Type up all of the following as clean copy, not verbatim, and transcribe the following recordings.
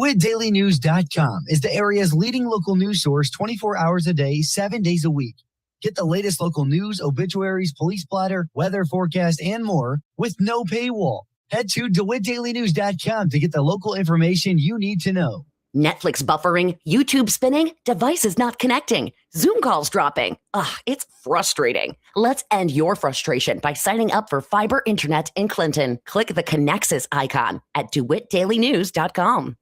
DeWittDailyNews.com is the area's leading local news source 24 hours a day, 7 days a week. Get the latest local news, obituaries, police splatter, weather forecast, and more with no paywall. Head to DeWittDailyNews.com to get the local information you need to know. Netflix buffering, YouTube spinning, devices not connecting, Zoom calls dropping. Ugh, it's frustrating. Let's end your frustration by signing up for fiber internet in Clinton. Click the Connexus icon at DeWittDailyNews.com.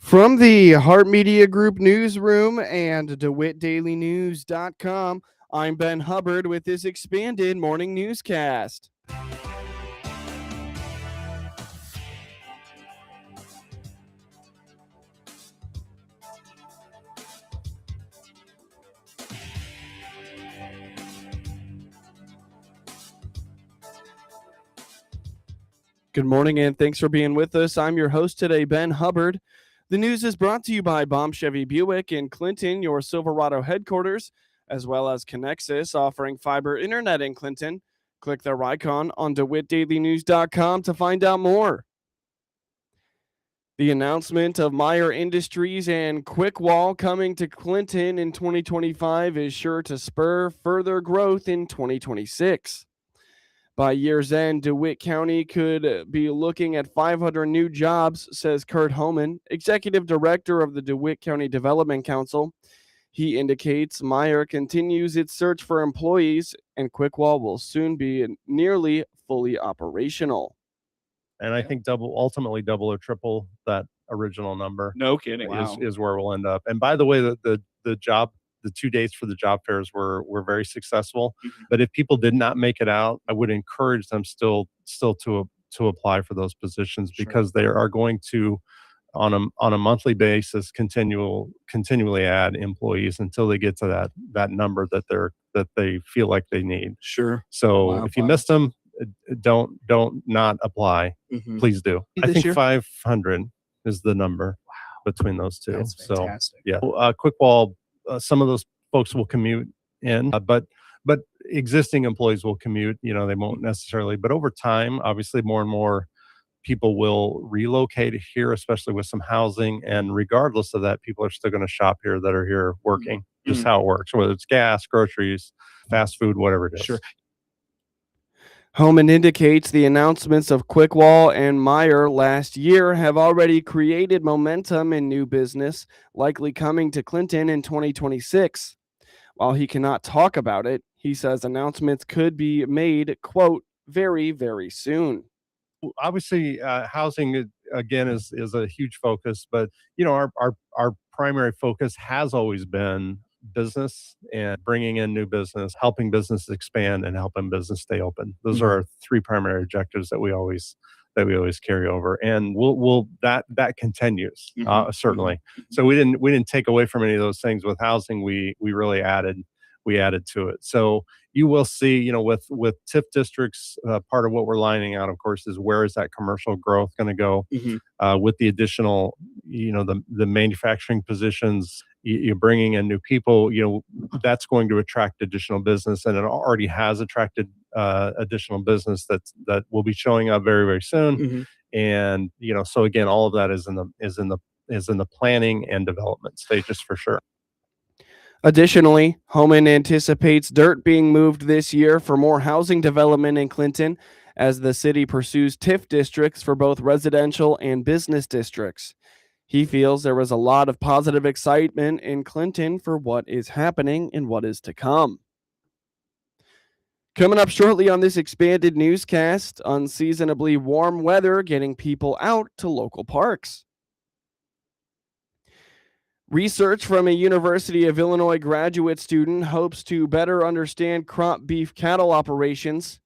From the Heart Media Group newsroom and DeWittDailyNews.com, I'm Ben Hubbard with this expanded morning newscast. Good morning and thanks for being with us. I'm your host today, Ben Hubbard. The news is brought to you by Baum Chevy Buick in Clinton, your Silverado headquarters, as well as Connexus, offering fiber internet in Clinton. Click their icon on DeWittDailyNews.com to find out more. The announcement of Meyer Industries and QuickWall coming to Clinton in 2025 is sure to spur further growth in 2026. By year's end, DeWitt County could be looking at 500 new jobs, says Kurt Homan, Executive Director of the DeWitt County Development Council. He indicates Meyer continues its search for employees, and QuickWall will soon be nearly fully operational. And I think ultimately double or triple that original number. No kidding. Is where we'll end up. And by the way, the 2 days for the job fairs were very successful. Mm-hmm. But if people did not make it out, I would encourage them still to apply for those positions, because they are going to, on a monthly basis, continually add employees until they get to that number that they feel like they need. Sure. So if you missed them, don't not apply. Mm-hmm. Please do. I think 500 is the number between those two. That's fantastic. So yeah, QuickWall. Some of those folks will commute in, but existing employees will commute. They won't necessarily. But over time, obviously, more and more people will relocate here, especially with some housing. And regardless of that, people are still going to shop here that are here working. Mm-hmm. Just how it works, whether it's gas, groceries, fast food, whatever it is. Sure. Homan indicates the announcements of QuickWall and Meyer last year have already created momentum in new business, likely coming to Clinton in 2026. While he cannot talk about it, he says announcements could be made, quote, very, very soon. Obviously, housing, again, is a huge focus, but, our primary focus has always been business and bringing in new business, helping business expand, and helping business stay open. Those are our three primary objectives that we always carry over, and that continues certainly. Mm-hmm. So we didn't take away from any of those things with housing. We really added to it. So you will see, with TIF districts, part of what we're lining out, of course, is where is that commercial growth going to go? Mm-hmm. With the additional, the manufacturing positions. You're bringing in new people, that's going to attract additional business, and it already has attracted additional business that will be showing up very, very soon. Mm-hmm. And so again, all of that is in the planning and development stages for sure. Additionally, Homan anticipates dirt being moved this year for more housing development in Clinton as the city pursues TIF districts for both residential and business districts. He feels there was a lot of positive excitement in Clinton for what is happening and what is to come. Coming up shortly on this expanded newscast, unseasonably warm weather getting people out to local parks. Research from a University of Illinois graduate student hopes to better understand crop beef cattle operations.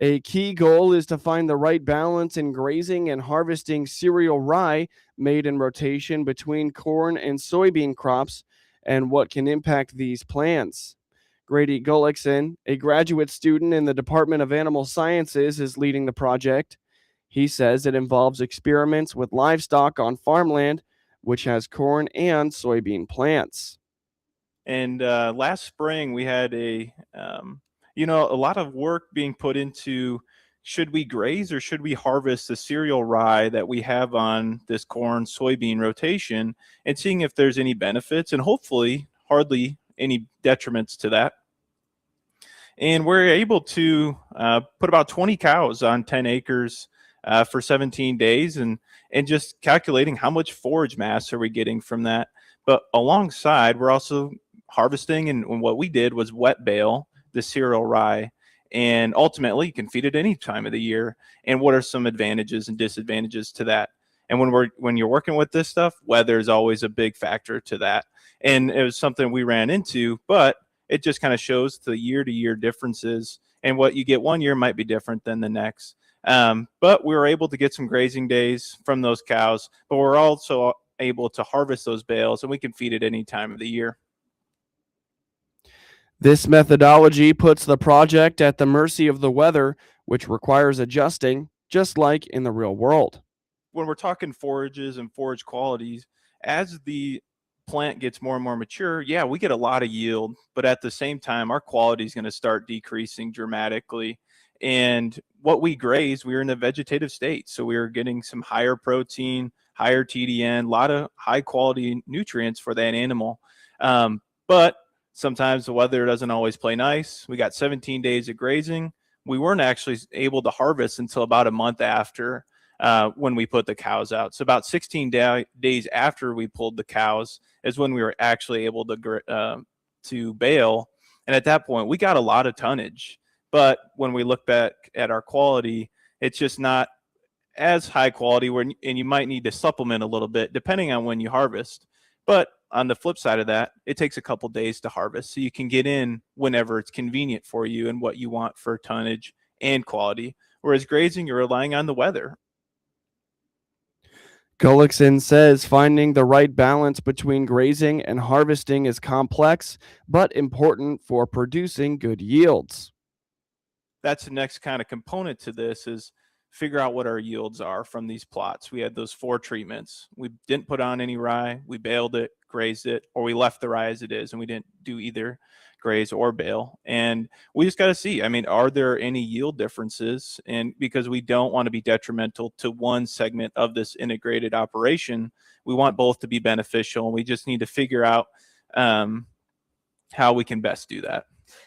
A key goal is to find the right balance in grazing and harvesting cereal rye made in rotation between corn and soybean crops and what can impact these plants. Grady Gullickson, a graduate student in the Department of Animal Sciences, is leading the project. He says it involves experiments with livestock on farmland, which has corn and soybean plants. And last spring, we had a lot of work being put into should we graze or should we harvest the cereal rye that we have on this corn soybean rotation, and seeing if there's any benefits and hopefully hardly any detriments to that. And we're able to put about 20 cows on 10 acres for 17 days and just calculating how much forage mass are we getting from that. But alongside, we're also harvesting, and what we did was wet bale the cereal rye. And ultimately, you can feed it any time of the year. And what are some advantages and disadvantages to that? And when you're working with this stuff, weather is always a big factor to that. And it was something we ran into, but it just kind of shows the year-to-year differences. And what you get one year might be different than the next. But we were able to get some grazing days from those cows, but we're also able to harvest those bales, and we can feed it any time of the year. This methodology puts the project at the mercy of the weather, which requires adjusting, just like in the real world. When we're talking forages and forage qualities, as the plant gets more and more mature, yeah, we get a lot of yield, but at the same time, our quality is going to start decreasing dramatically. And what we graze, we were in a vegetative state, so we were getting some higher protein, higher TDN, a lot of high quality nutrients for that animal. But sometimes the weather doesn't always play nice. We got 17 days of grazing. We weren't actually able to harvest until about a month after when we put the cows out. So about 16 days after we pulled the cows is when we were actually able to bale. And at that point, we got a lot of tonnage. But when we look back at our quality, it's just not as high quality, and you might need to supplement a little bit depending on when you harvest. But on the flip side of that, it takes a couple days to harvest, so you can get in whenever it's convenient for you and what you want for tonnage and quality. Whereas grazing, you're relying on the weather. Gullickson says finding the right balance between grazing and harvesting is complex, but important for producing good yields. That's the next kind of component to this, is figure out what our yields are from these plots. We had those 4 treatments. We didn't put on any rye. We baled it, grazed it, or we left the rye as it is, and we didn't do either graze or bale. And we just got to see, are there any yield differences? And because we don't want to be detrimental to one segment of this integrated operation, we want both to be beneficial, and we just need to figure out how we can best do that.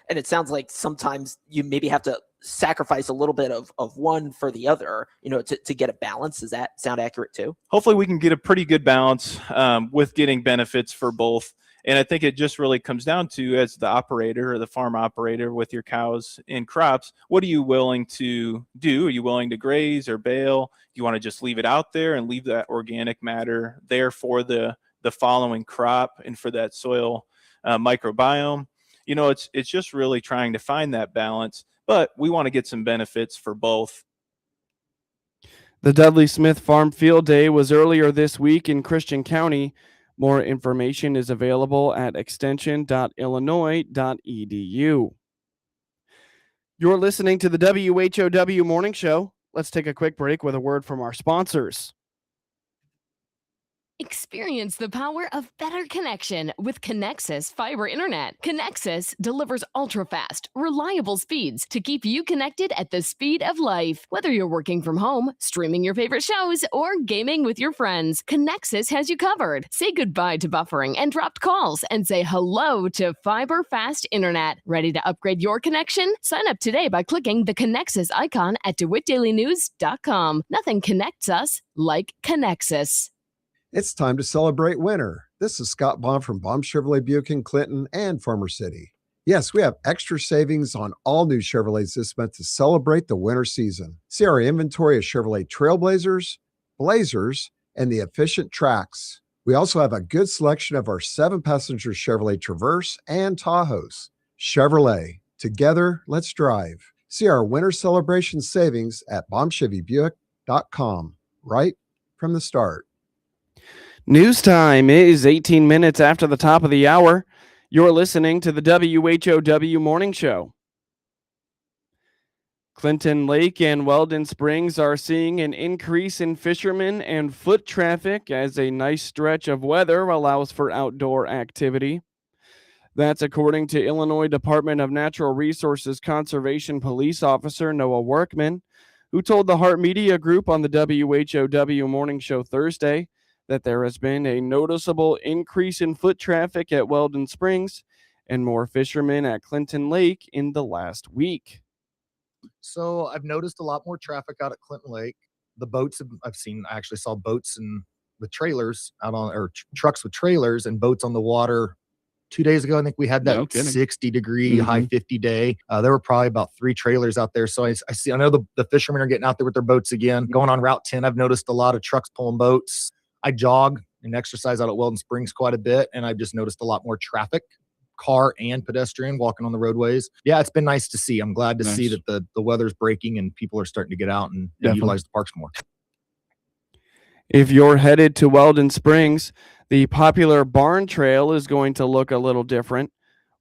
And it sounds like sometimes you maybe have to sacrifice a little bit of one for the other, to get a balance. Does that sound accurate too? Hopefully we can get a pretty good balance with getting benefits for both. And I think it just really comes down to, as the operator or the farm operator with your cows and crops, what are you willing to do? Are you willing to graze or bale? Do you want to just leave it out there and leave that organic matter there for the following crop and for that soil microbiome? It's just really trying to find that balance, but we want to get some benefits for both. The Dudley Smith Farm Field Day was earlier this week in Christian County. More information is available at extension.illinois.edu. You're listening to the WHOW Morning Show. Let's take a quick break with a word from our sponsors. Experience the power of better connection with Connexus Fiber Internet. Connexus delivers ultra-fast, reliable speeds to keep you connected at the speed of life. Whether you're working from home, streaming your favorite shows, or gaming with your friends, Connexus has you covered. Say goodbye to buffering and dropped calls and say hello to fiber fast internet. Ready to upgrade your connection? Sign up today by clicking the Connexus icon at DeWittDailyNews.com. Nothing connects us like Connexus. It's time to celebrate winter. This is Scott Baum from Baum Chevrolet Buick in Clinton and Farmer City. Yes, we have extra savings on all new Chevrolets this month to celebrate the winter season. See our inventory of Chevrolet Trailblazers, Blazers, and the Efficient Trax. We also have a good selection of our 7-passenger Chevrolet Traverse and Tahoes. Chevrolet, together, let's drive. See our winter celebration savings at BaumChevyBuick.com right from the start. News time is 18 minutes after the top of the hour. You're listening to the WHOW Morning Show. Clinton Lake and Weldon Springs are seeing an increase in fishermen and foot traffic as a nice stretch of weather allows for outdoor activity. That's according to Illinois Department of Natural Resources Conservation Police Officer Noah Workman. who told the Heart Media Group on the WHOW Morning Show Thursday that there has been a noticeable increase in foot traffic at Weldon Springs and more fishermen at Clinton Lake in the last week. So I've noticed a lot more traffic out at Clinton Lake. The boats I actually saw boats with trailers out on, or trucks with trailers and boats on the water 2 days ago. I think we had that 60-degree, high 50 day. There were probably about 3 trailers out there. So I know the fishermen are getting out there with their boats again. Going on Route 10, I've noticed a lot of trucks pulling boats. I jog and exercise out at Weldon Springs quite a bit, and I've just noticed a lot more traffic, car and pedestrian walking on the roadways. Yeah, it's been nice to see. I'm glad to see that the weather's breaking and people are starting to get out and utilize the parks more. If you're headed to Weldon Springs, the popular Barn Trail is going to look a little different.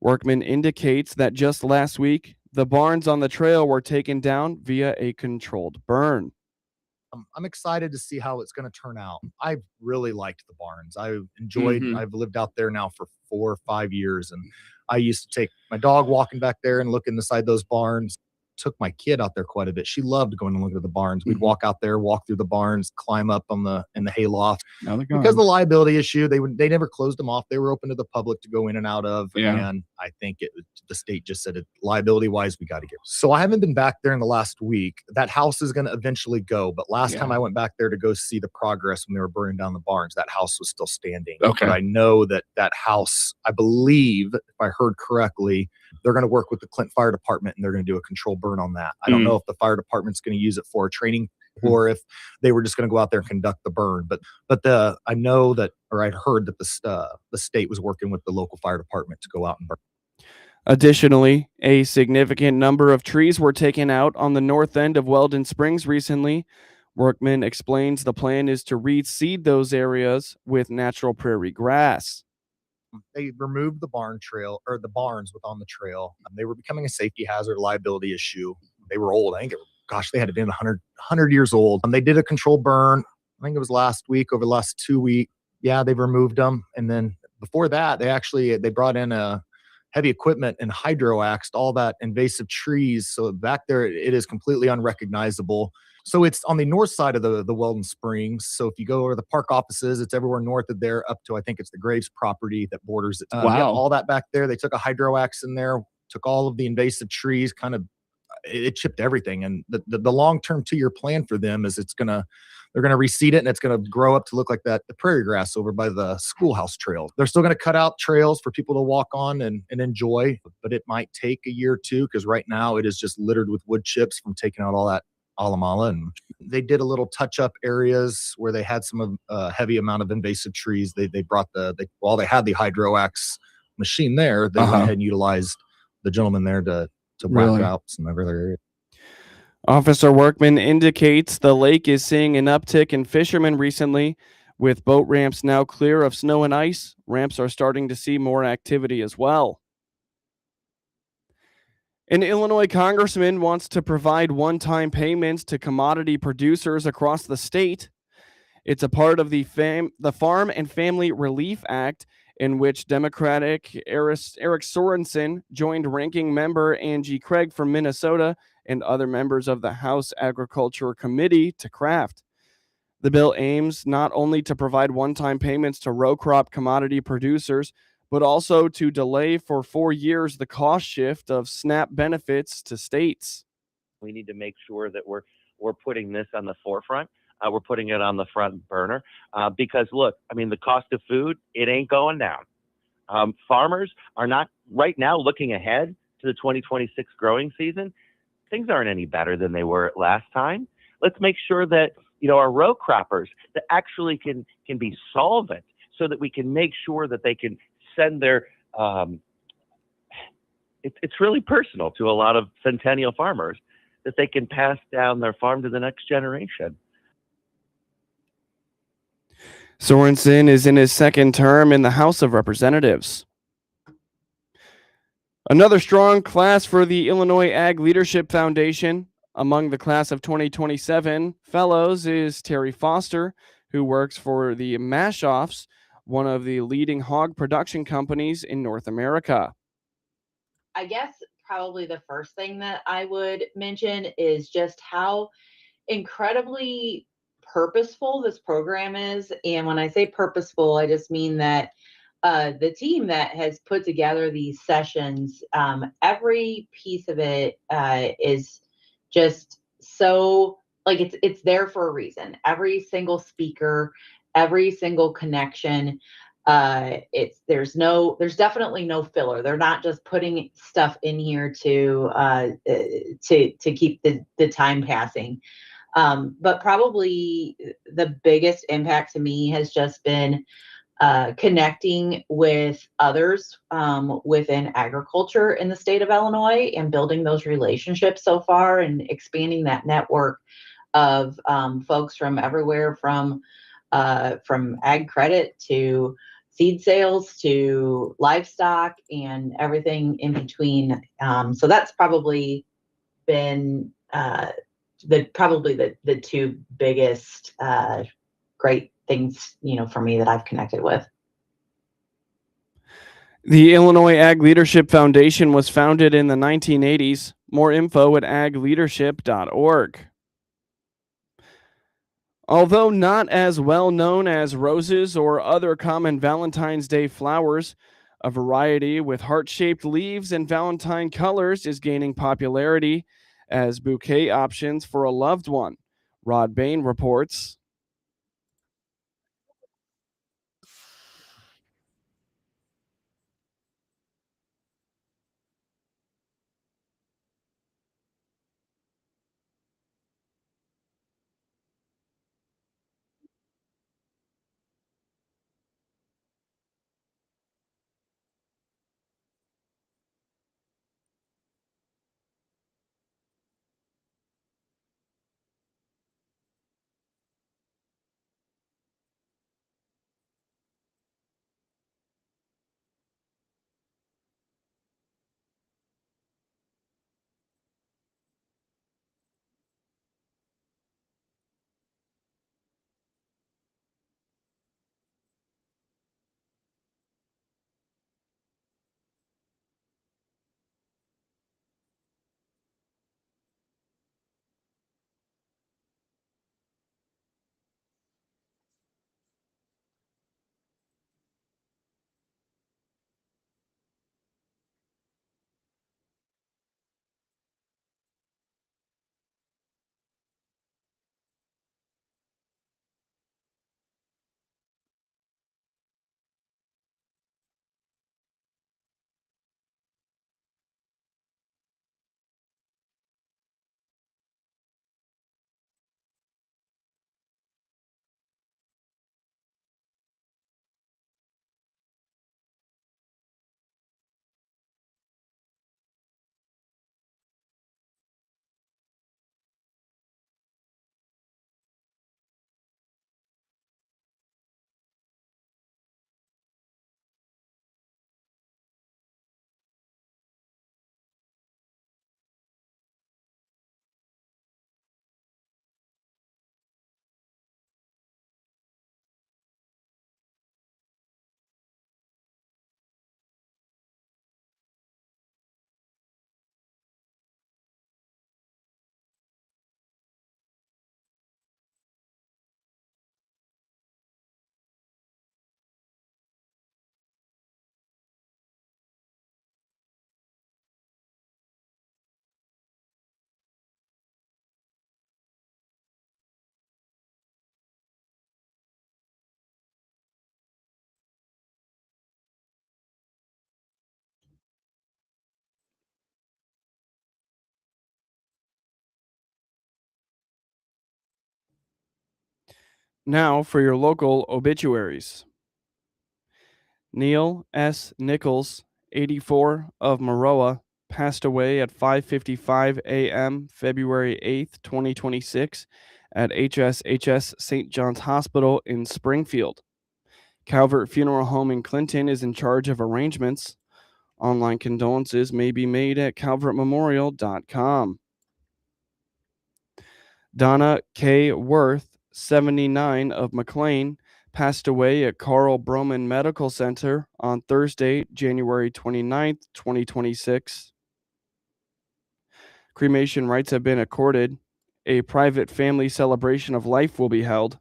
Workman indicates that just last week, the barns on the trail were taken down via a controlled burn. I'm excited to see how it's going to turn out. I really liked the barns. I've lived out there now for 4 or 5 years, and I used to take my dog walking back there and look inside those barns. Took my kid out there quite a bit. She loved going and looking at the barns. We'd walk out there, walk through the barns, climb up in the hayloft. Because of the liability issue, they never closed them off. They were open to the public to go in and out of. And I think the state just said, liability wise, we got to get. So I haven't been back there in the last week. That house is going to eventually go. But last time I went back there to go see the progress when they were burning down the barns, that house was still standing. But I know that house, I believe, if I heard correctly, they're going to work with the Clinton Fire Department and they're going to do a control burn on that. I don't know if the fire department's going to use it for training or if they were just going to go out there and conduct the burn. But I know that, or I'd heard that the state was working with the local fire department to go out and burn. Additionally, a significant number of trees were taken out on the north end of Weldon Springs recently. Workman explains the plan is to reseed those areas with natural prairie grass. They removed the barns on the trail. They were becoming a safety hazard, liability issue. They were old. I think they had to be 100 years old. They did a controlled burn. I think it was last week, over the last 2 weeks. Yeah, they've removed them. And then before that, they brought in a heavy equipment and hydroaxed all that invasive trees. So back there, it is completely unrecognizable. So it's on the north side of the Weldon Springs. So if you go over the park offices, it's everywhere north of there up to, I think it's the Graves property that borders it. All that back there. They took a hydroax in there, took all of the invasive trees, it chipped everything. And the long-term 2-year plan for them is they're going to reseed it and it's going to grow up to look like the prairie grass over by the schoolhouse trail. They're still going to cut out trails for people to walk on and enjoy, but it might take a year or two because right now it is just littered with wood chips from taking out all that alamala. And they did a little touch-up areas where they had some heavy amount of invasive trees. They brought they had the hydroax machine there. They went ahead and utilized the gentleman there to whack out some other areas. Officer Workman indicates the lake is seeing an uptick in fishermen recently. With boat ramps now clear of snow and ice, ramps are starting to see more activity as well. An Illinois congressman wants to provide one-time payments to commodity producers across the state. It's a part of the Farm and Family Relief Act, in which Democratic Eric Sorensen joined ranking member Angie Craig from Minnesota and other members of the House Agriculture Committee to craft. The bill aims not only to provide one-time payments to row crop commodity producers, but also to delay for 4 years the cost shift of SNAP benefits to states. We need to make sure that we're putting this on the forefront. We're putting it on the front burner because, look, the cost of food, it ain't going down. Farmers are not right now looking ahead to the 2026 growing season. Things aren't any better than they were last time. Let's make sure that our row croppers that actually can be solvent so that we can make sure that they can send their it's really personal to a lot of centennial farmers that they can pass down their farm to the next generation. Sorensen is in his second term in the House of Representatives. Another strong class for the Illinois Ag Leadership Foundation. Among the class of 2027 fellows is Terry Foster, who works for the Mash-Offs, one of the leading hog production companies in North America. I guess probably the first thing that I would mention is just how incredibly purposeful, this program is. And when I say purposeful, I just mean that the team that has put together these sessions, every piece of it is just so, like, it's there for a reason. Every single speaker, every single connection, there's definitely no filler. They're not just putting stuff in here to keep the time passing. But probably the biggest impact to me has just been connecting with others within agriculture in the state of Illinois and building those relationships so far and expanding that network of folks from everywhere, from ag credit to seed sales to livestock and everything in between. So that's probably been the two biggest great things, for me that I've connected with. The Illinois Ag Leadership Foundation was founded in the 1980s. More info at agleadership.org. Although not as well known as roses or other common Valentine's Day flowers, a variety with heart-shaped leaves and Valentine colors is gaining popularity as bouquet options for a loved one. Rod Bain reports. Now for your local obituaries. Neil S. Nichols, 84, of Maroa, passed away at 5:55 a.m. February 8th, 2026 at HSHS St. John's Hospital in Springfield. Calvert Funeral Home in Clinton is in charge of arrangements. Online condolences may be made at calvertmemorial.com. Donna K. Worth, 79, of McLean, passed away at Carl Broman Medical Center on Thursday, January 29th, 2026. Cremation rights have been accorded. A private family celebration of life will be held.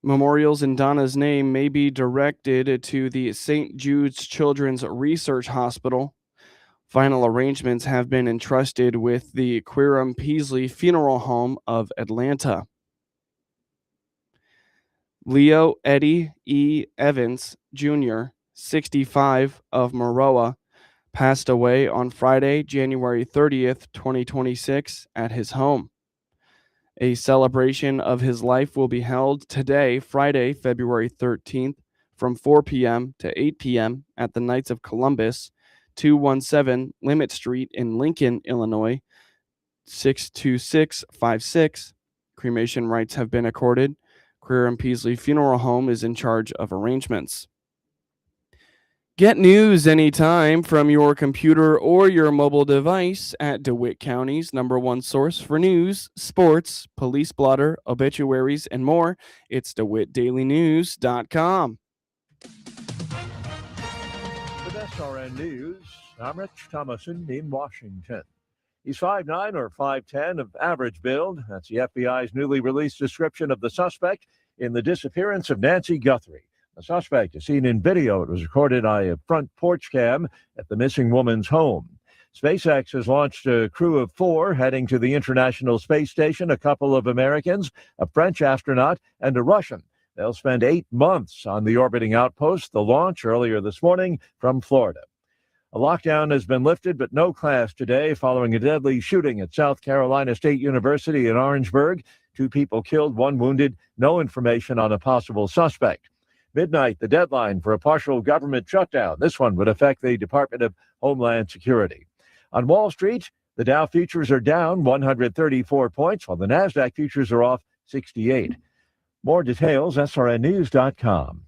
Memorials in Donna's name may be directed to the St. Jude's Children's Research Hospital. Final arrangements have been entrusted with the Quirum Peasley Funeral Home of Atlanta. Leo Eddie E. Evans, Jr., 65, of Maroa, passed away on Friday, January 30th, 2026, at his home. A celebration of his life will be held today, Friday, February 13th, from 4 p.m. to 8 p.m. at the Knights of Columbus, 217 Limit Street in Lincoln, Illinois, 62656. Cremation rights have been accorded. Quirum Peasley Funeral Home is in charge of arrangements. Get news anytime from your computer or your mobile device at DeWitt County's #1 source for news, sports, police blotter, obituaries, and more. It's DeWittDailyNews.com. With SRN News, I'm Rich Thomason in Washington. He's 5'9" or 5'10" of average build. That's the FBI's newly released description of the suspect in the disappearance of Nancy Guthrie. The suspect is seen in video. It was recorded on a front porch cam at the missing woman's home. SpaceX has launched a crew of 4 heading to the International Space Station, a couple of Americans, a French astronaut, and a Russian. They'll spend 8 months on the orbiting outpost. The launch earlier this morning from Florida. A lockdown has been lifted, but no class today following a deadly shooting at South Carolina State University in Orangeburg. 2 people killed, 1 wounded. No information on a possible suspect. Midnight, the deadline for a partial government shutdown. This one would affect the Department of Homeland Security. On Wall Street, the Dow futures are down 134 points, while the NASDAQ futures are off 68. More details, srnnews.com.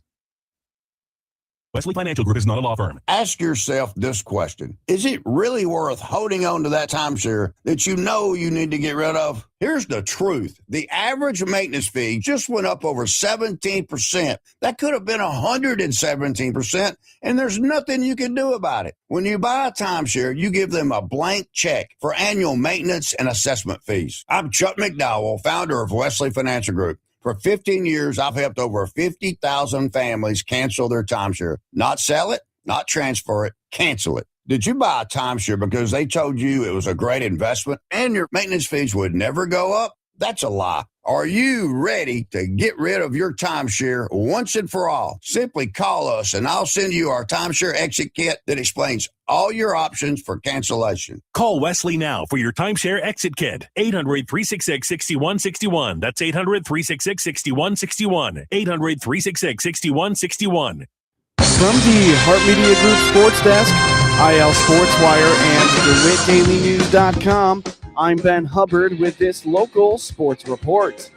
Wesley Financial Group is not a law firm. Ask yourself this question. Is it really worth holding on to that timeshare that you know you need to get rid of? Here's the truth. The average maintenance fee just went up over 17%. That could have been 117%, and there's nothing you can do about it. When you buy a timeshare, you give them a blank check for annual maintenance and assessment fees. I'm Chuck McDowell, founder of Wesley Financial Group. For 15 years, I've helped over 50,000 families cancel their timeshare. Not sell it, not transfer it, cancel it. Did you buy a timeshare because they told you it was a great investment and your maintenance fees would never go up? That's a lie. Are you ready to get rid of your timeshare once and for all? Simply call us and I'll send you our timeshare exit kit that explains all your options for cancellation. Call Wesley now for your timeshare exit kit. 800-366-6161. That's 800-366-6161. 800-366-6161. From the Hart Media Group Sports Desk, IL Sports Wire, and DeWittDailyNews.com, I'm Ben Hubbard with this local sports report.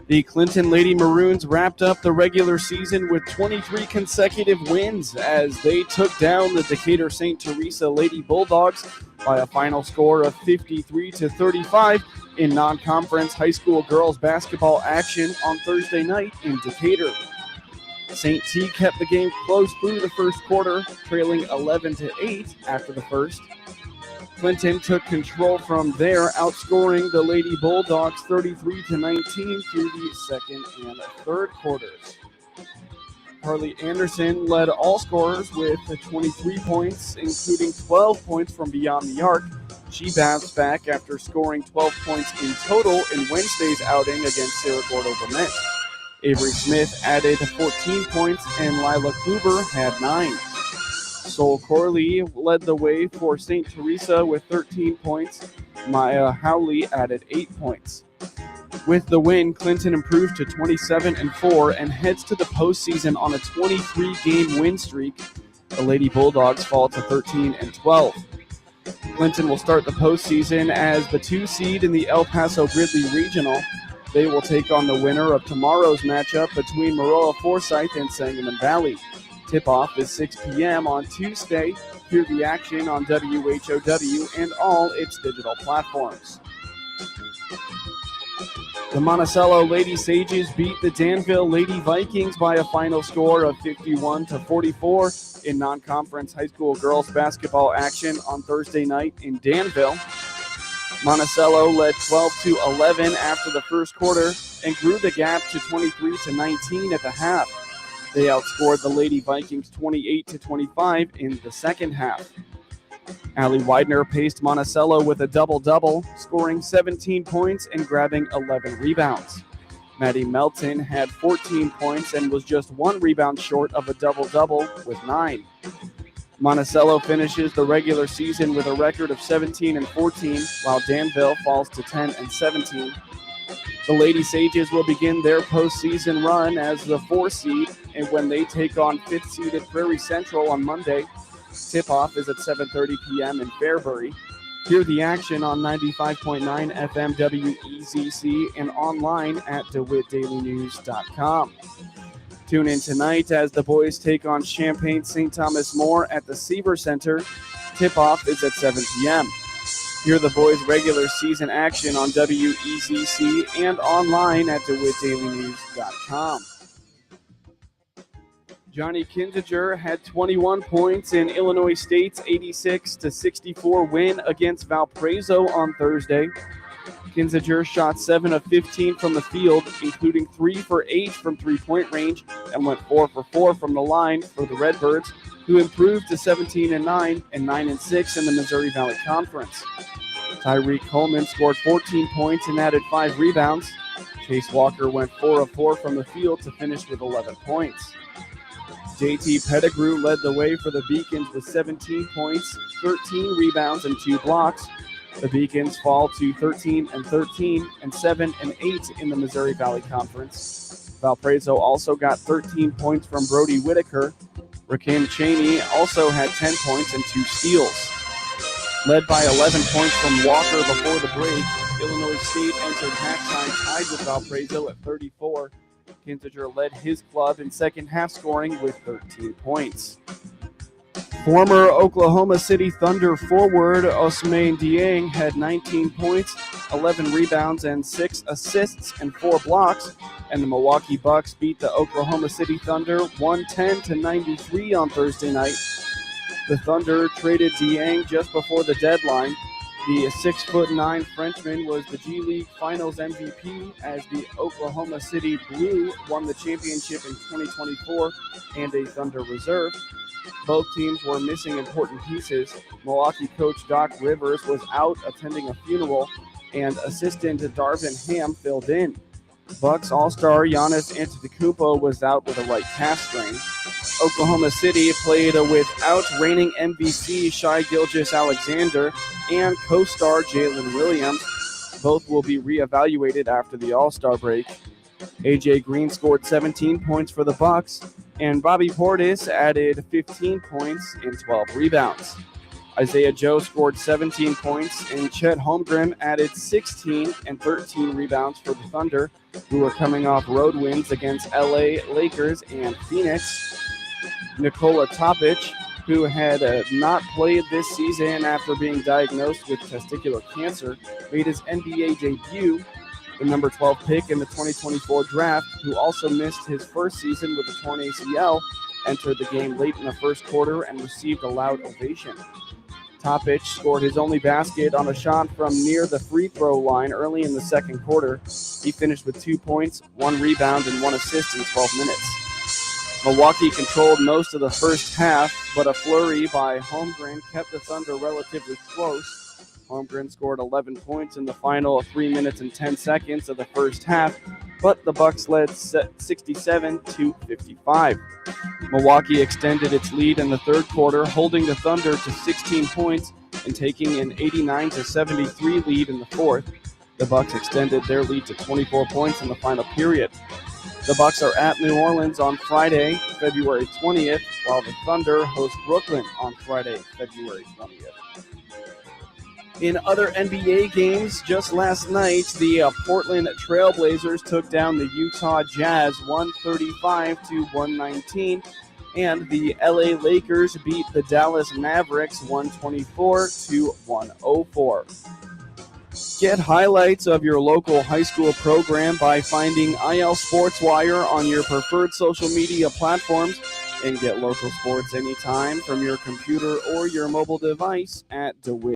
The Clinton Lady Maroons wrapped up the regular season with 23 consecutive wins as they took down the Decatur St. Teresa Lady Bulldogs by a final score of 53-35 in non-conference high school girls basketball action on Thursday night in Decatur. St. T kept the game close through the first quarter, trailing 11-8 after the first. Clinton took control from there, outscoring the Lady Bulldogs 33-19 through the second and third quarters. Harley Anderson led all scorers with 23 points, including 12 points from beyond the arc. She bounced back after scoring 12 points in total in Wednesday's outing against Cerro Gordo Vermont. Avery Smith added 14 points and Lila Kluber had 9. Sol Corley led the way for St. Teresa with 13 points. Maya Howley added 8 points. With the win, Clinton improved to 27-4 and heads to the postseason on a 23-game win streak. The Lady Bulldogs fall to 13-12. Clinton will start the postseason as the 2 seed in the El Paso Gridley Regional. They will take on the winner of tomorrow's matchup between Maroa Forsyth and Sangamon Valley. Tip-off is 6 p.m. on Tuesday. Hear the action on WHOW and all its digital platforms. The Monticello Lady Sages beat the Danville Lady Vikings by a final score of 51-44 in non-conference high school girls basketball action on Thursday night in Danville. Monticello led 12-11 after the first quarter and grew the gap to 23-19 at the half. They outscored the Lady Vikings 28-25 in the second half. Allie Widener paced Monticello with a double-double, scoring 17 points and grabbing 11 rebounds. Maddie Melton had 14 points and was just one rebound short of a double-double with 9. Monticello finishes the regular season with a record of 17-14, while Danville falls to 10-17. The Lady Sages will begin their postseason run as the 4 seed, and when they take on 5th-seeded Prairie Central on Monday. Tip-off is at 7:30 p.m. in Fairbury. Hear the action on 95.9 FM WEZC and online at DeWittDailyNews.com. Tune in tonight as the boys take on Champaign St. Thomas More at the Seaver Center. Tip-off is at 7 p.m. Hear the boys' regular season action on WEZC and online at DeWittDailyNews.com. Johnny Kinzinger had 21 points in Illinois State's 86-64 win against Valparaiso on Thursday. Kinzinger shot 7 of 15 from the field, including 3 for 8 from three-point range, and went 4 for 4 from the line for the Redbirds, who improved to 17-9 and 9-6 in the Missouri Valley Conference. Tyreek Coleman scored 14 points and added 5 rebounds. Chase Walker went 4 of 4 from the field to finish with 11 points. JT Pettigrew led the way for the Beacons with 17 points, 13 rebounds, and 2 blocks. The Beacons fall to 13-13 and 7-8 in the Missouri Valley Conference. Valparaiso also got 13 points from Brody Whitaker. Rakim Cheney also had 10 points and 2 steals. Led by 11 points from Walker before the break, Illinois State entered halftime tied with Valparaiso at 34. Kinzinger led his club in second half scoring with 13 points. Former Oklahoma City Thunder forward Ousmane Dieng had 19 points, 11 rebounds, and 6 assists and 4 blocks, and the Milwaukee Bucks beat the Oklahoma City Thunder 110-93 on Thursday night. The Thunder traded Dieng just before the deadline. The 6'9" Frenchman was the G League Finals MVP as the Oklahoma City Blue won the championship in 2024 and a Thunder reserve. Both teams were missing important pieces. Milwaukee coach Doc Rivers was out attending a funeral, and assistant Darvin Ham filled in. Bucks All-Star Giannis Antetokounmpo was out with a right calf strain. Oklahoma City played without reigning MVP Shai Gilgeous-Alexander and co-star Jalen Williams. Both will be reevaluated after the All-Star break. AJ Green scored 17 points for the Bucks, and Bobby Portis added 15 points and 12 rebounds. Isaiah Joe scored 17 points, and Chet Holmgren added 16 and 13 rebounds for the Thunder, who are coming off road wins against LA Lakers and Phoenix. Nikola Topic, who had not played this season after being diagnosed with testicular cancer, made his NBA debut. The number 12 pick in the 2024 draft, who also missed his first season with a torn ACL, entered the game late in the first quarter and received a loud ovation. Topic scored his only basket on a shot from near the free throw line early in the second quarter. He finished with 2 points, 1 rebound, and 1 assist in 12 minutes. Milwaukee controlled most of the first half, but a flurry by Holmgren kept the Thunder relatively close. Holmgren scored 11 points in the final 3 minutes and 10 seconds of the first half, but the Bucks led 67-55. Milwaukee extended its lead in the third quarter, holding the Thunder to 16 points and taking an 89-73 lead in the fourth. The Bucks extended their lead to 24 points in the final period. The Bucks are at New Orleans on Friday, February 20th, while the Thunder host Brooklyn on Friday, February 20th. In other NBA games, just last night, the Portland Trailblazers took down the Utah Jazz 135-119, and the LA Lakers beat the Dallas Mavericks 124-104. Get highlights of your local high school program by finding IL SportsWire on your preferred social media platforms, and get local sports anytime from your computer or your mobile device at DeWitt.